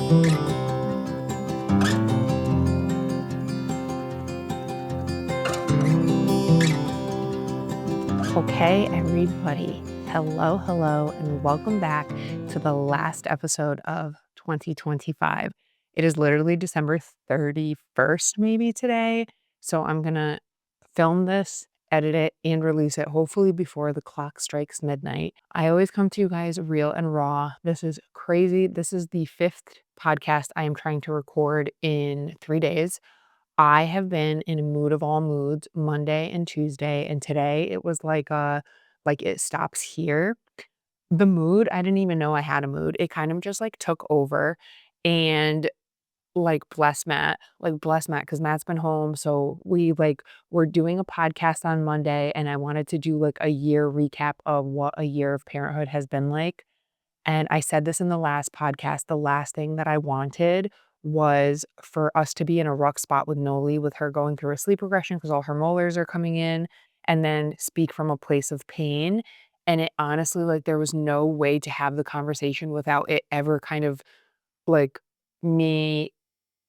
Okay, everybody. Hello, hello, and welcome back to the last episode of 2025. It is literally December 31st, maybe today. So I'm going to film this, edit it, and release it hopefully before the clock strikes midnight. I always come to you guys real and raw. This is crazy. This is the fifth podcast I am trying to record in 3 days. I have been in a mood of all moods Monday and Tuesday, and today it was like it stops here. The mood, I didn't even know I had a mood. It kind of just like took over and bless Matt because Matt's been home. So we're doing a podcast on Monday and I wanted to do like a year recap of what a year of parenthood has been like. And I said this in the last podcast, the last thing that I wanted was for us to be in a rough spot with Noli, with her going through a sleep regression because all her molars are coming in, and then speak from a place of pain. And it honestly, like, there was no way to have the conversation without it ever kind of like me,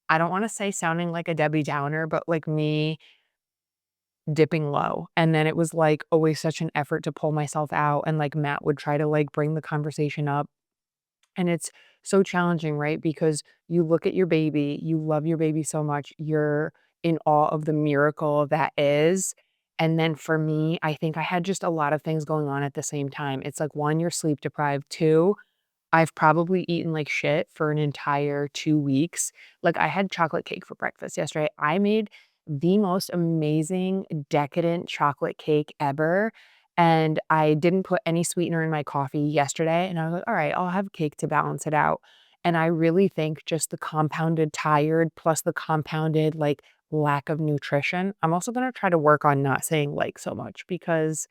I don't want to say sounding like a Debbie Downer, but like me dipping low. And then it was like always such an effort to pull myself out. And like Matt would try to like bring the conversation up, and it's so challenging, right? Because you look at your baby, you love your baby so much, you're in awe of the miracle that is. And then for me, I think I had just a lot of things going on at the same time. It's like, one, you're sleep deprived. Two, I've probably eaten like shit for an entire 2 weeks. Like, I had chocolate cake for breakfast yesterday. I made the most amazing decadent chocolate cake ever, and I didn't put any sweetener in my coffee yesterday, and I was like, "All right, I'll have cake to balance it out." And I really think just the compounded tired plus the compounded, like, lack of nutrition. I'm also gonna try to work on not saying "like" so much because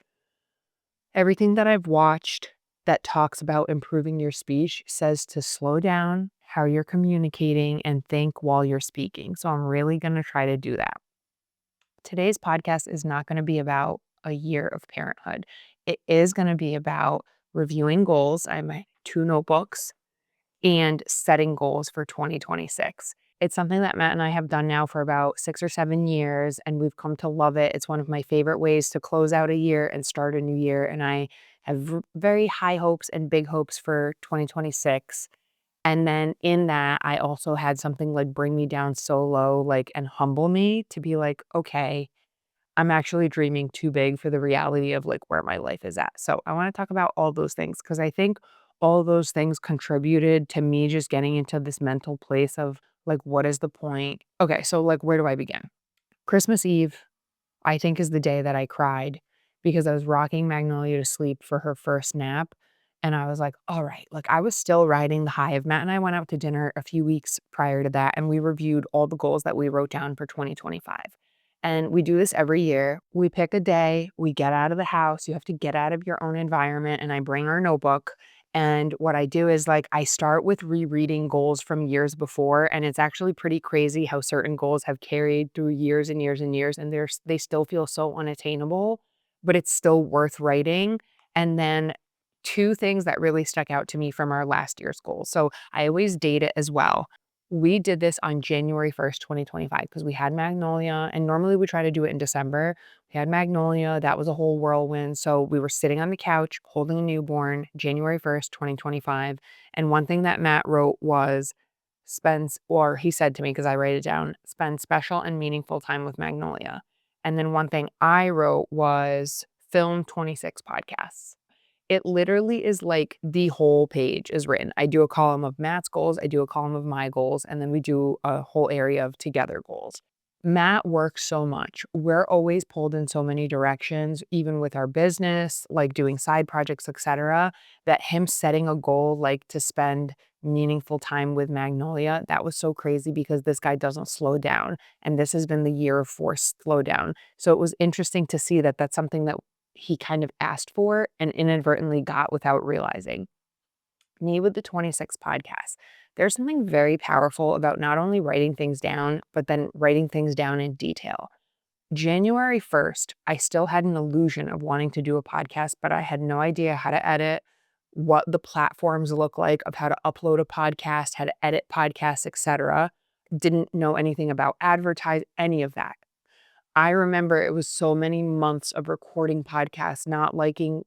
everything that I've watched that talks about improving your speech says to slow down how you're communicating and think while you're speaking. So I'm really going to try to do that. Today's podcast is not going to be about a year of parenthood. It is going to be about reviewing goals. I have my 2 notebooks and setting goals for 2026. It's something that Matt and I have done now for about 6 or 7 years, and we've come to love it. It's one of my favorite ways to close out a year and start a new year. And I have very high hopes and big hopes for 2026. And then in that, I also had something like bring me down so low, like, and humble me to be like, okay, I'm actually dreaming too big for the reality of like where my life is at. So I want to talk about all those things because I think all those things contributed to me just getting into this mental place of like, what is the point? Okay, so like, where do I begin? Christmas Eve, I think, is the day that I cried because I was rocking Magnolia to sleep for her first nap. And I was like, all right, like I was still riding the high of Matt and I went out to dinner a few weeks prior to that and we reviewed all the goals that we wrote down for 2025. And we do this every year. We pick a day, we get out of the house, you have to get out of your own environment. And I bring our notebook. And what I do is like I start with rereading goals from years before. And it's actually pretty crazy how certain goals have carried through years and years and years. And they still feel so unattainable, but it's still worth writing. And then two things that really stuck out to me from our last year's goals. So I always date it as well. We did this on January 1st, 2025, because we had Magnolia, and normally we try to do it in December. We had Magnolia, that was a whole whirlwind. So we were sitting on the couch holding a newborn, January 1st, 2025. And one thing that Matt wrote was or he said to me, because I write it down, spend special and meaningful time with Magnolia. And then one thing I wrote was film 26 podcasts. It literally is like the whole page is written. I do a column of Matt's goals, I do a column of my goals, and then we do a whole area of together goals. Matt works so much. We're always pulled in so many directions, even with our business, like doing side projects, etc., that him setting a goal like to spend meaningful time with Magnolia, that was so crazy because this guy doesn't slow down. And this has been the year of forced slowdown. So it was interesting to see that that's something that he kind of asked for and inadvertently got without realizing. Me with the 26 podcasts. There's something very powerful about not only writing things down, but then writing things down in detail. January 1st, I still had an illusion of wanting to do a podcast, but I had no idea how to edit, what the platforms look like of how to upload a podcast, how to edit podcasts, etc. Didn't know anything about advertise, any of that. I remember it was so many months of recording podcasts, not liking,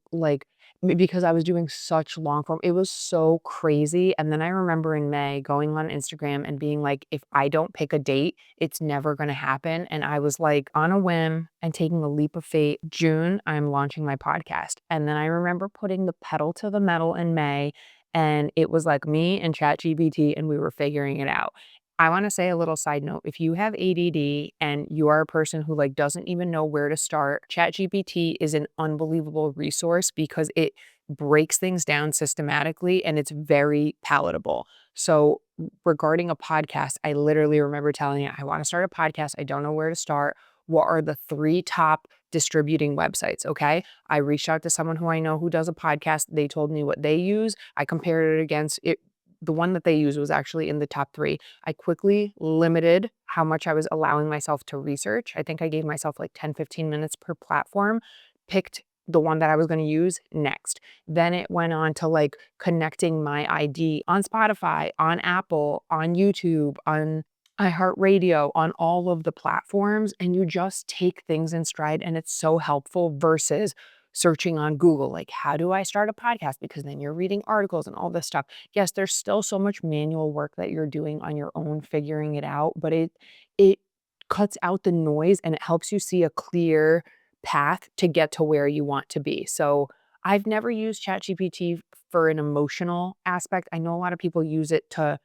because I was doing such long form. It was so crazy. And then I remember in May going on Instagram and being like, if I don't pick a date, it's never going to happen. And I was like, on a whim and taking a leap of faith, June, I'm launching my podcast. And then I remember putting the pedal to the metal in May. And it was like me and ChatGPT, and we were figuring it out. I wanna say a little side note, if you have ADD and you are a person who, doesn't even know where to start, ChatGPT is an unbelievable resource because it breaks things down systematically and it's very palatable. So, regarding a podcast, I literally remember telling it, "I wanna start a podcast, I don't know where to start. What are the 3 top distributing websites?" Okay? I reached out to someone who I know who does a podcast, they told me what they use, I compared it against it. The one that they used was actually in the top 3. I quickly limited how much I was allowing myself to research. I think I gave myself like 10, 15 minutes per platform, picked the one that I was going to use next. Then it went on to connecting my ID on Spotify, on Apple, on YouTube, on iHeartRadio, on all of the platforms. And you just take things in stride and it's so helpful versus searching on Google, like, how do I start a podcast? Because then you're reading articles and all this stuff. Yes, there's still so much manual work that you're doing on your own figuring it out, but it cuts out the noise and it helps you see a clear path to get to where you want to be. So, I've never used ChatGPT for an emotional aspect. I know a lot of people use it to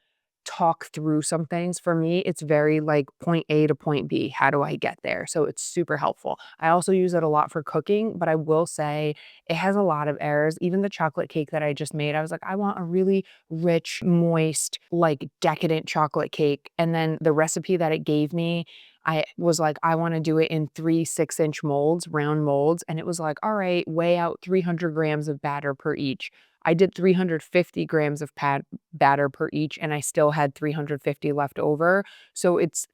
talk through some things. For me, it's very like point A to point B. How do I get there? So it's super helpful. I also use it a lot for cooking, but I will say it has a lot of errors. Even the chocolate cake that I just made, I was like, I want a really rich, moist, decadent chocolate cake. And then the recipe that it gave me, I was like, I want to do it in 3 6-inch molds, round molds. And it was like, all right, weigh out 300 grams of batter per each. I did 350 grams of batter per each, and I still had 350 left over. So it's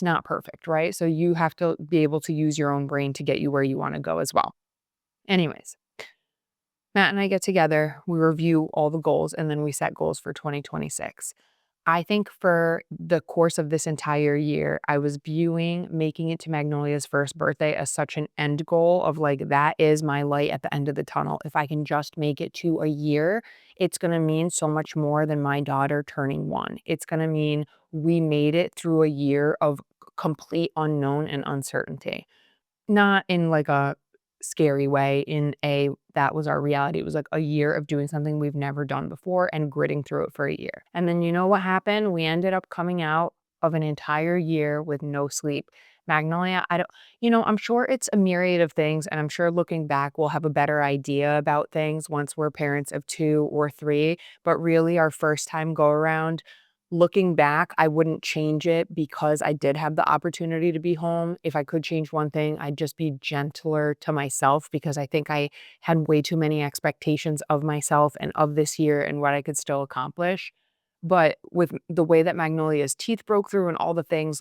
not perfect, right? So you have to be able to use your own brain to get you where you want to go as well. Anyways, Matt and I get together, we review all the goals, and then we set goals for 2026. I think for the course of this entire year, I was viewing making it to Magnolia's first birthday as such an end goal of that is my light at the end of the tunnel. If I can just make it to a year, it's going to mean so much more than my daughter turning 1. It's going to mean we made it through a year of complete unknown and uncertainty. Not in a scary way, in a that was our reality. It was like a year of doing something we've never done before and gritting through it for a year. And then you know what happened? We ended up coming out of an entire year with no sleep. Magnolia, I don't, I'm sure it's a myriad of things. And I'm sure looking back, we'll have a better idea about things once we're parents of 2 or 3. But really, our first time go around, looking back, I wouldn't change it because I did have the opportunity to be home. If I could change one thing, I'd just be gentler to myself because I think I had way too many expectations of myself and of this year and what I could still accomplish. But with the way that Magnolia's teeth broke through and all the things,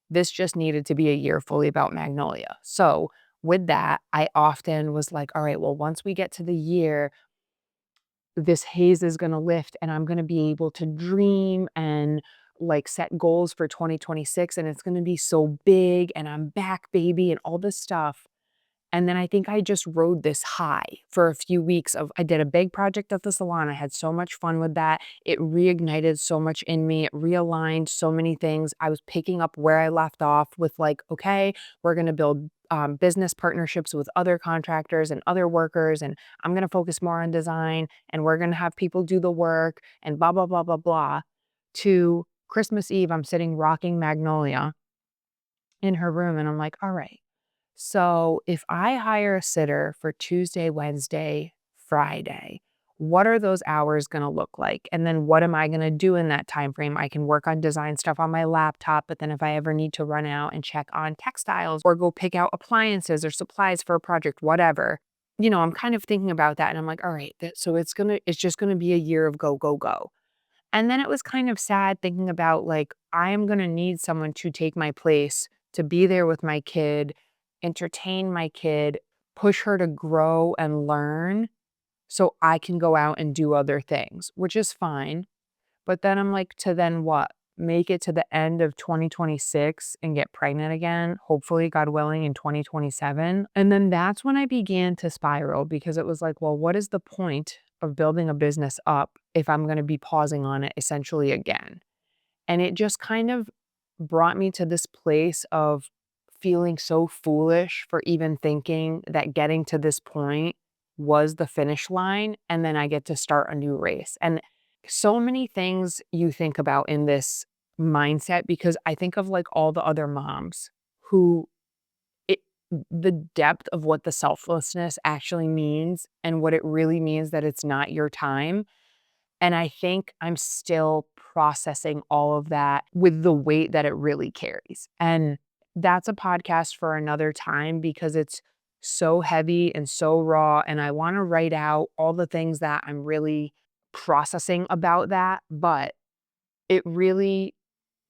this just needed to be a year fully about Magnolia. So with that, I often was like, all right, well, once we get to the year, this haze is gonna lift and I'm gonna be able to dream and set goals for 2026 and it's gonna be so big and I'm back, baby, and all this stuff. And then I think I just rode this high for a few weeks of I did a big project at the salon. I had so much fun with that. It reignited so much in me. It realigned so many things. I was picking up where I left off with okay, we're going to build business partnerships with other contractors and other workers. And I'm going to focus more on design and we're going to have people do the work and blah, blah, blah, blah, blah. To Christmas Eve, I'm sitting rocking Magnolia in her room and I'm like, all right. So if I hire a sitter for Tuesday, Wednesday, Friday, what are those hours going to look like? And then what am I going to do in that time frame? I can work on design stuff on my laptop, but then if I ever need to run out and check on textiles or go pick out appliances or supplies for a project, whatever, I'm kind of thinking about that and I'm like, all right, so it's just going to be a year of go, go, go. And then it was kind of sad thinking about I am going to need someone to take my place, to be there with my kid, entertain my kid, push her to grow and learn. so I can go out and do other things, which is fine. But then I'm like, to then what? Make it to the end of 2026 and get pregnant again, hopefully, God willing, in 2027. And then that's when I began to spiral because it was like, well, what is the point of building a business up if I'm going to be pausing on it essentially again? And it just kind of brought me to this place of feeling so foolish for even thinking that getting to this point was the finish line and then I get to start a new race. And so many things you think about in this mindset because I think of like all the other moms who it the depth of what the selflessness actually means and what it really means that it's not your time, and I think I'm still processing all of that with the weight that it really carries. And that's a podcast for another time because it's so heavy and so raw. And I want to write out all the things that I'm really processing about that. But it really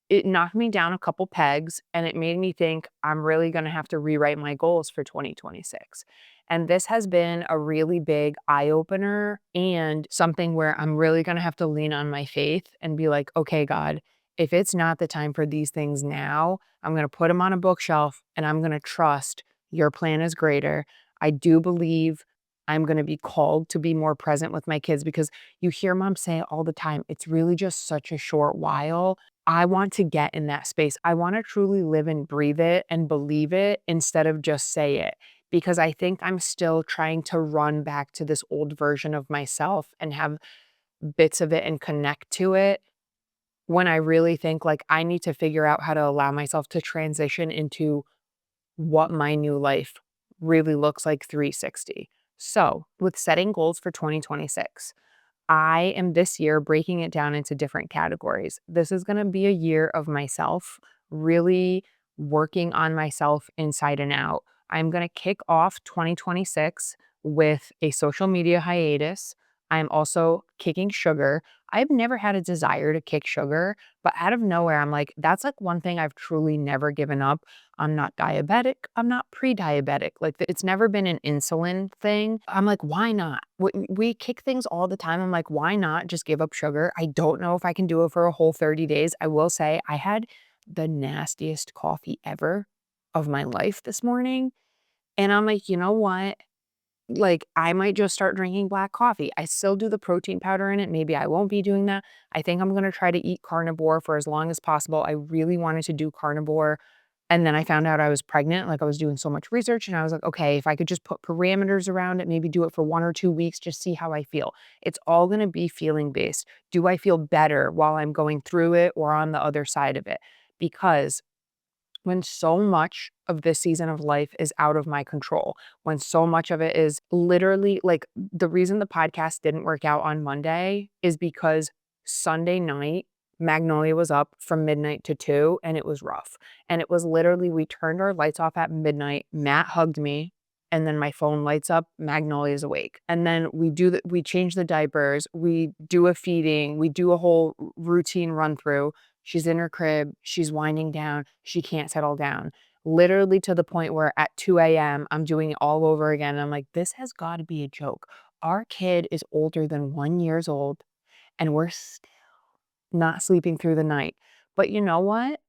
it knocked me down a couple pegs and it made me think I'm really going to have to rewrite my goals for 2026. And this has been a really big eye opener and something where I'm really going to have to lean on my faith and be like, okay, God, if it's not the time for these things now, I'm going to put them on a bookshelf and I'm going to trust your plan is greater. I do believe I'm going to be called to be more present with my kids because you hear mom say it all the time. It's really just such a short while. I want to get in that space. I want to truly live and breathe it and believe it instead of just say it. Because I think I'm still trying to run back to this old version of myself and have bits of it and connect to it when I really think like I need to figure out how to allow myself to transition into what my new life really looks like 360. So, with setting goals for 2026, I am this year breaking it down into different categories. This is going to be a year of myself, really working on myself inside and out. I'm going to kick off 2026 with a social media hiatus. I'm also kicking sugar. I've never had a desire to kick sugar, but out of nowhere, I'm like, that's like one thing I've truly never given up. I'm not diabetic. I'm not pre-diabetic. Like it's never been an insulin thing. I'm like, why not? We kick things all the time. I'm like, why not just give up sugar? I don't know if I can do it for a whole 30 days. I will say I had the nastiest coffee ever of my life this morning. And I'm like, you know what? Like, I might just start drinking black coffee. I still do the protein powder in it. Maybe I won't be doing that. I think I'm going to try to eat carnivore for as long as possible. I really wanted to do carnivore. And then I found out I was pregnant. Like, I was doing so much research and I was like, okay, if I could just put parameters around it, maybe do it for 1 or 2 weeks, just see how I feel. It's all going to be feeling based. Do I feel better while I'm going through it or on the other side of it? Because when so much of this season of life is out of my control, when so much of it is literally like the reason the podcast didn't work out on Monday is because Sunday night, Magnolia was up from midnight to 2 and it was rough. And it was literally, we turned our lights off at midnight. Matt hugged me. And then my phone lights up, Magnolia's awake. And then we change the diapers, we do a feeding, we do a whole routine run through. She's in her crib, she's winding down, she can't settle down. Literally to the point where at 2 a.m., I'm doing it all over again. I'm like, this has got to be a joke. Our kid is older than 1 year old, and we're still not sleeping through the night. But you know what?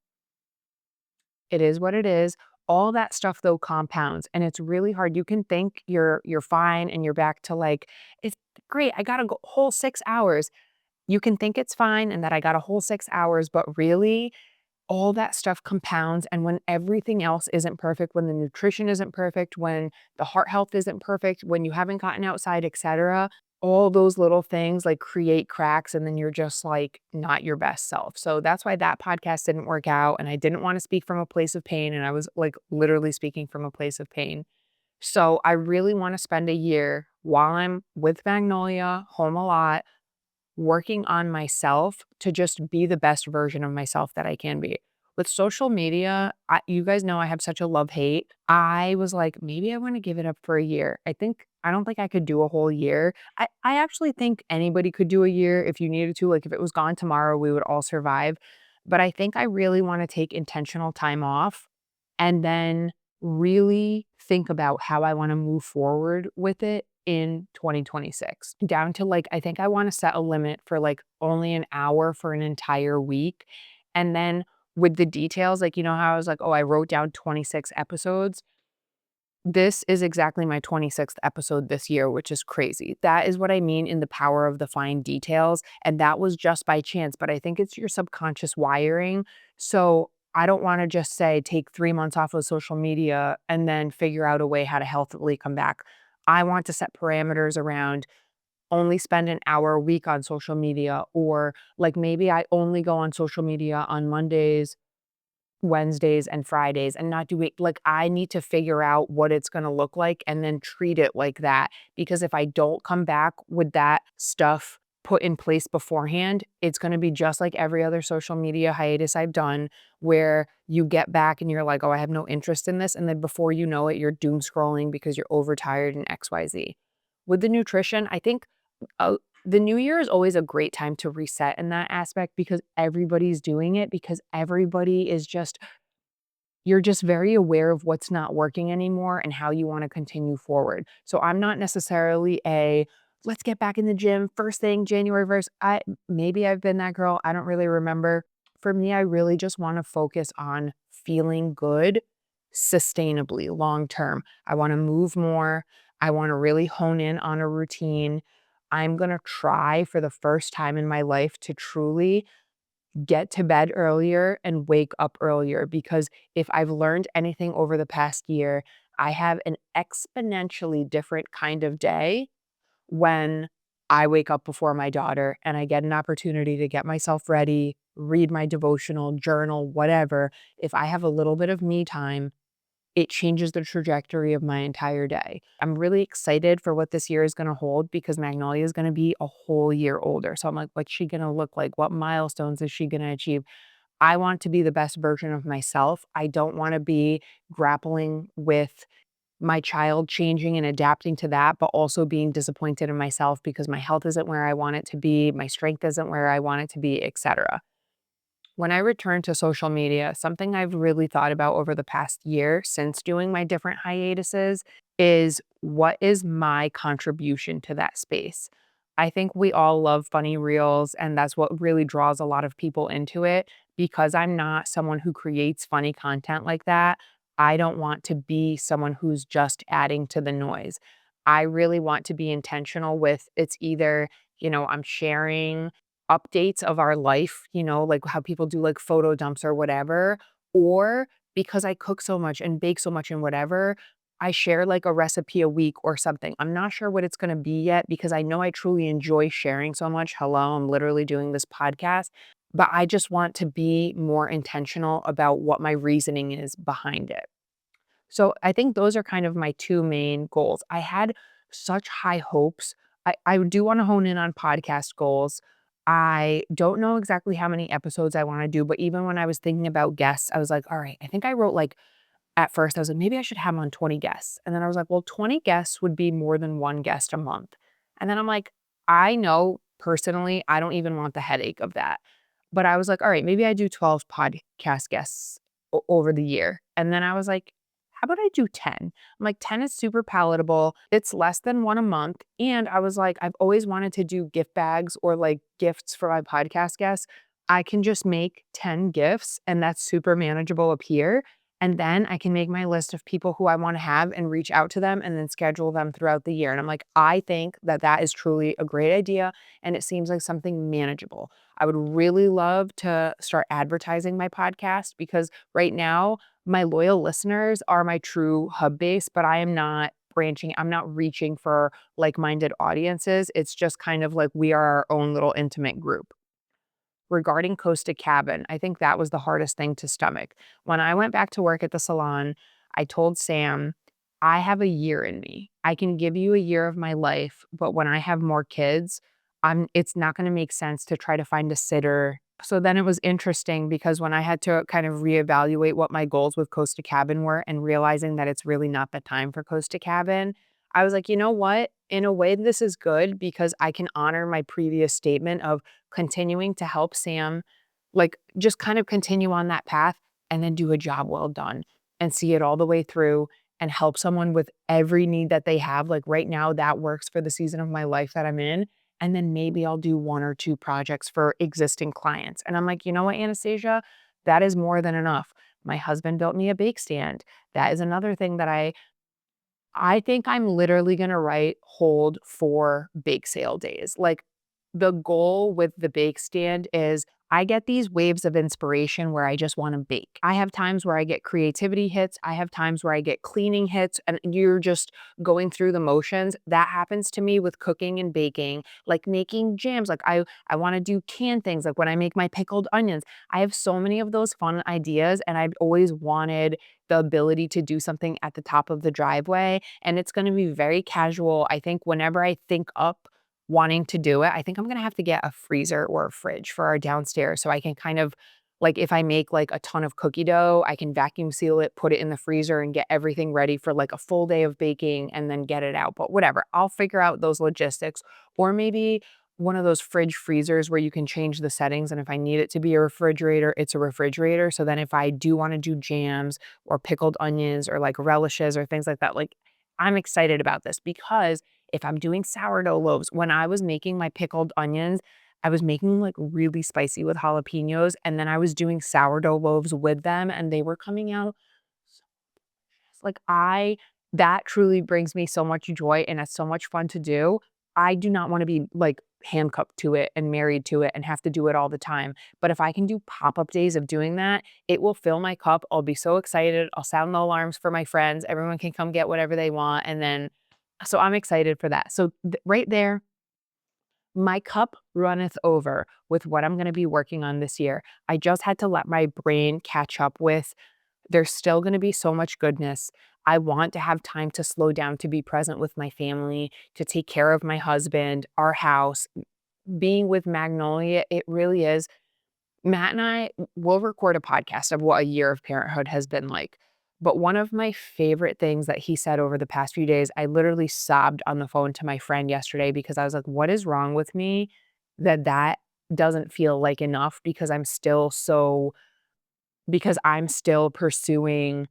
It is what it is. All that stuff though compounds and it's really hard. You can think you're fine and you're back to like, it's great. I got a whole 6 hours. You can think it's fine and that I got a whole 6 hours, but really all that stuff compounds. And when everything else isn't perfect, when the nutrition isn't perfect, when the heart health isn't perfect, when you haven't gotten outside, etc., all those little things like create cracks and then you're just like not your best self. So that's why that podcast didn't work out. And I didn't want to speak from a place of pain. And I was like literally speaking from a place of pain. So I really want to spend a year while I'm with Magnolia, home a lot, working on myself to just be the best version of myself that I can be. With social media, you guys know I have such a love-hate. I was like, maybe I want to give it up for a year. I don't think I could do a whole year. I actually think anybody could do a year if you needed to. Like if it was gone tomorrow, we would all survive. But I think I really want to take intentional time off and then really think about how I want to move forward with it in 2026 down to like, I think I want to set a limit for like only an hour for an entire week. And then with the details, like, how I was like, oh, I wrote down 26 episodes. This is exactly my 26th episode this year, which is crazy. That is what I mean in the power of the fine details. And that was just by chance, but I think it's your subconscious wiring. So I don't want to just say take 3 months off of social media and then figure out a way how to healthily come back. I want to set parameters around only spend an hour a week on social media, or like maybe I only go on social media on Mondays, Wednesdays and Fridays and not do it like, I need to figure out what it's gonna look like and then treat it like that, because if I don't come back with that stuff put in place beforehand, it's gonna be just like every other social media hiatus I've done, where you get back and you're like, "Oh, I have no interest in this," and then before you know it, you're doom scrolling because you're overtired and XYZ. With the nutrition, I think, uh, the new year is always a great time to reset in that aspect because everybody's doing it, because everybody is just you're just very aware of what's not working anymore and how you wanna continue forward. So I'm not necessarily a, "Let's get back in the gym first thing January 1st." Maybe I've been that girl, I don't really remember. For me, I really just wanna focus on feeling good sustainably long term. I wanna move more. I wanna really hone in on a routine. I'm gonna try for the first time in my life to truly get to bed earlier and wake up earlier, because if I've learned anything over the past year, I have an exponentially different kind of day when I wake up before my daughter and I get an opportunity to get myself ready, read my devotional, journal, whatever. If I have a little bit of me time, it changes the trajectory of my entire day. I'm really excited for what this year is gonna hold because Magnolia is gonna be a whole year older. So I'm like, what's she gonna look like? What milestones is she gonna achieve? I want to be the best version of myself. I don't wanna be grappling with my child changing and adapting to that, but also being disappointed in myself because my health isn't where I want it to be, my strength isn't where I want it to be, etc. When I return to social media, something I've really thought about over the past year since doing my different hiatuses is, what is my contribution to that space? I think we all love funny reels, and that's what really draws a lot of people into it. Because I'm not someone who creates funny content like that, I don't want to be someone who's just adding to the noise. I really want to be intentional with, it's either, I'm sharing updates of our life, like how people do like photo dumps or whatever, or because I cook so much and bake so much and whatever, I share like a recipe a week or something. I'm not sure what it's going to be yet because I know I truly enjoy sharing so much. Hello, I'm literally doing this podcast, but I just want to be more intentional about what my reasoning is behind it. So I think those are kind of my two main goals. I had such high hopes. I do want to hone in on podcast goals. I don't know exactly how many episodes I want to do, but even when I was thinking about guests, I was like, all right, I think I wrote like, at first I was like, maybe I should have on 20 guests. And then I was like, well, 20 guests would be more than one guest a month. And then I'm like, I know personally, I don't even want the headache of that. But I was like, all right, maybe I do 12 podcast guests over the year. And then I was like, how about I do 10? I'm like, 10 is super palatable. It's less than one a month. And I was like, I've always wanted to do gift bags or like gifts for my podcast guests. I can just make 10 gifts and that's super manageable up here. And then I can make my list of people who I want to have and reach out to them and then schedule them throughout the year. And I'm like, I think that that is truly a great idea. And it seems like something manageable. I would really love to start advertising my podcast because right now, my loyal listeners are my true hub base, but I am not branching, I'm not reaching for like minded audiences. It's just kind of like we are our own little intimate group. Regarding Costa Cabin, I think that was the hardest thing to stomach. When I went back to work at the salon, I told Sam, I have a year in me. I can give you a year of my life, but when I have more kids, it's not going to make sense to try to find a sitter. So then it was interesting because when I had to kind of reevaluate what my goals with Costa Cabin were and realizing that it's really not the time for Costa Cabin, I was like, you know what? In a way, this is good because I can honor my previous statement of continuing to help Sam, like, just kind of continue on that path and then do a job well done and see it all the way through and help someone with every need that they have. Like right now, that works for the season of my life that I'm in. And then maybe I'll do 1 or 2 projects for existing clients. And I'm like, you know what, Anastasia? That is more than enough. My husband built me a bake stand. That is another thing that I think I'm literally gonna write hold for bake sale days. Like, the goal with the bake stand is I get these waves of inspiration where I just wanna bake. I have times where I get creativity hits, I have times where I get cleaning hits, and you're just going through the motions. That happens to me with cooking and baking, like making jams. Like, I wanna do canned things, like when I make my pickled onions. I have so many of those fun ideas, and I've always wanted the ability to do something at the top of the driveway, and it's gonna be very casual. I think whenever I think up wanting to do it, I think I'm gonna have to get a freezer or a fridge for our downstairs so I can kind of like, if I make, like, a ton of cookie dough, I can vacuum seal it, put it in the freezer, and get everything ready for, like, a full day of baking and then get it out. But whatever, I'll figure out those logistics. Or maybe one of those fridge freezers where you can change the settings, and if I need it to be a refrigerator, it's a refrigerator. So then if I do wanna do jams or pickled onions or, like, relishes or things like that, like, I'm excited about this because if I'm doing sourdough loaves, when I was making my pickled onions, I was making, like, really spicy with jalapenos, and then I was doing sourdough loaves with them, and they were coming out so like, I that truly brings me so much joy, and it's so much fun to do. I do not wanna be, like, handcuffed to it and married to it and have to do it all the time, but if I can do pop-up days of doing that, it will fill my cup. I'll be so excited. I'll sound the alarms for my friends. Everyone can come get whatever they want, and then so I'm excited for that. So, right there, my cup runneth over with what I'm gonna be working on this year. I just had to let my brain catch up with there's still gonna be so much goodness. I want to have time to slow down, to be present with my family, to take care of my husband, our house. Being with Magnolia, it really is Matt and I will record a podcast of what a year of parenthood has been like. But one of my favorite things that he said over the past few days, I literally sobbed on the phone to my friend yesterday because I was like, what is wrong with me that doesn't feel like enough because I'm still pursuing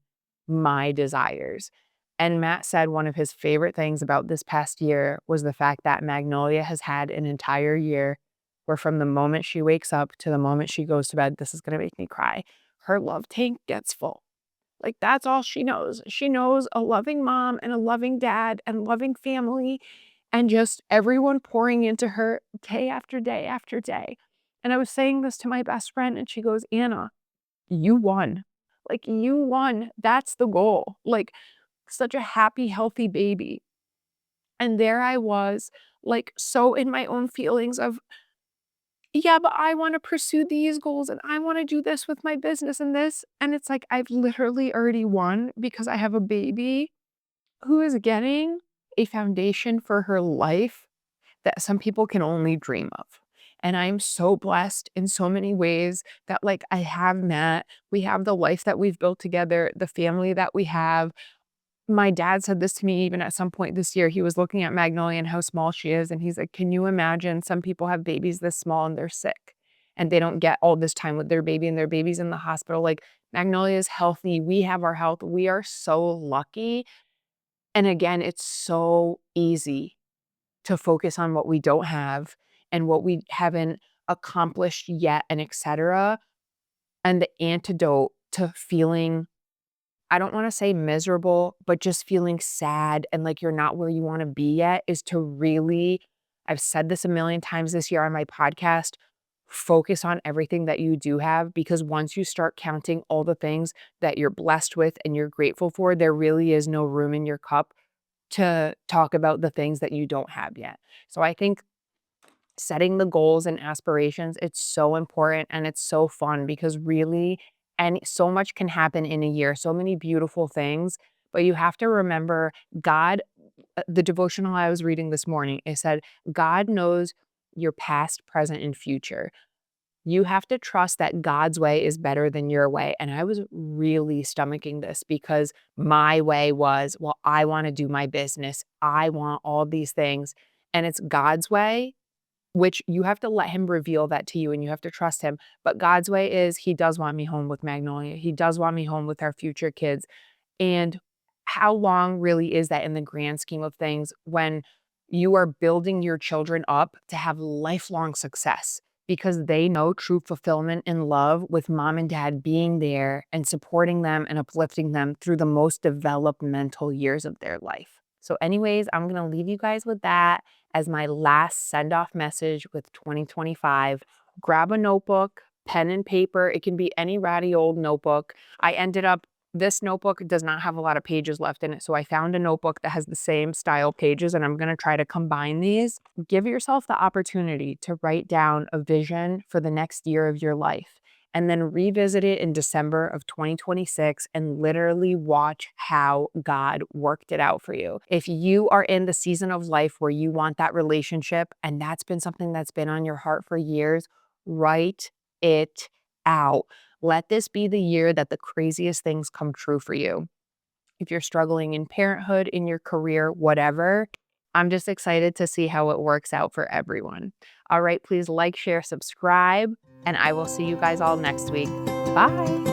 my desires. And Matt said one of his favorite things about this past year was the fact that Magnolia has had an entire year where from the moment she wakes up to the moment she goes to bed, this is going to make me cry, her love tank gets full. Like that's all she knows. She knows a loving mom and a loving dad and loving family and just everyone pouring into her day after day after day. And I was saying this to my best friend and she goes, Anna, you won. Like, you won. That's the goal. Like, such a happy, healthy baby. And there I was, like, so in my own feelings of, yeah, but I want to pursue these goals and I want to do this with my business and this. And it's like, I've literally already won because I have a baby who is getting a foundation for her life that some people can only dream of. And I'm so blessed in so many ways that like I have Matt, we have the life that we've built together, the family that we have. My dad said this to me even at some point this year. He was looking at Magnolia and how small she is. And he's like, can you imagine some people have babies this small and they're sick and they don't get all this time with their baby and their baby's in the hospital. Like Magnolia is healthy. We have our health. We are so lucky. And again, it's so easy to focus on what we don't have and what we haven't accomplished yet and etc. And the antidote to feeling, I don't want to say miserable, but just feeling sad and like you're not where you want to be yet is to really, I've said this a million times this year on my podcast, focus on everything that you do have because once you start counting all the things that you're blessed with and you're grateful for, there really is no room in your cup to talk about the things that you don't have yet. So I think setting the goals and aspirations, it's so important and it's so fun because really, and so much can happen in a year, so many beautiful things, but you have to remember God, the devotional I was reading this morning, it said, God knows your past, present, and future. You have to trust that God's way is better than your way. And I was really stomaching this because my way was, well, I want to do my business. I want all these things. And it's God's way, which you have to let him reveal that to you and you have to trust him. But God's way is he does want me home with Magnolia. He does want me home with our future kids. And how long really is that in the grand scheme of things when you are building your children up to have lifelong success? Because they know true fulfillment and love with mom and dad being there and supporting them and uplifting them through the most developmental years of their life. So, anyways, I'm going to leave you guys with that as my last send off message with 2025. Grab a notebook, pen and paper. It can be any ratty old notebook. This notebook does not have a lot of pages left in it. So I found a notebook that has the same style pages, and I'm going to try to combine these. Give yourself the opportunity to write down a vision for the next year of your life and then revisit it in December of 2026 and literally watch how God worked it out for you. If you are in the season of life where you want that relationship and that's been something that's been on your heart for years, write it out. Let this be the year that the craziest things come true for you. If you're struggling in parenthood, in your career, whatever, I'm just excited to see how it works out for everyone. All right, please like, share, subscribe, and I will see you guys all next week. Bye.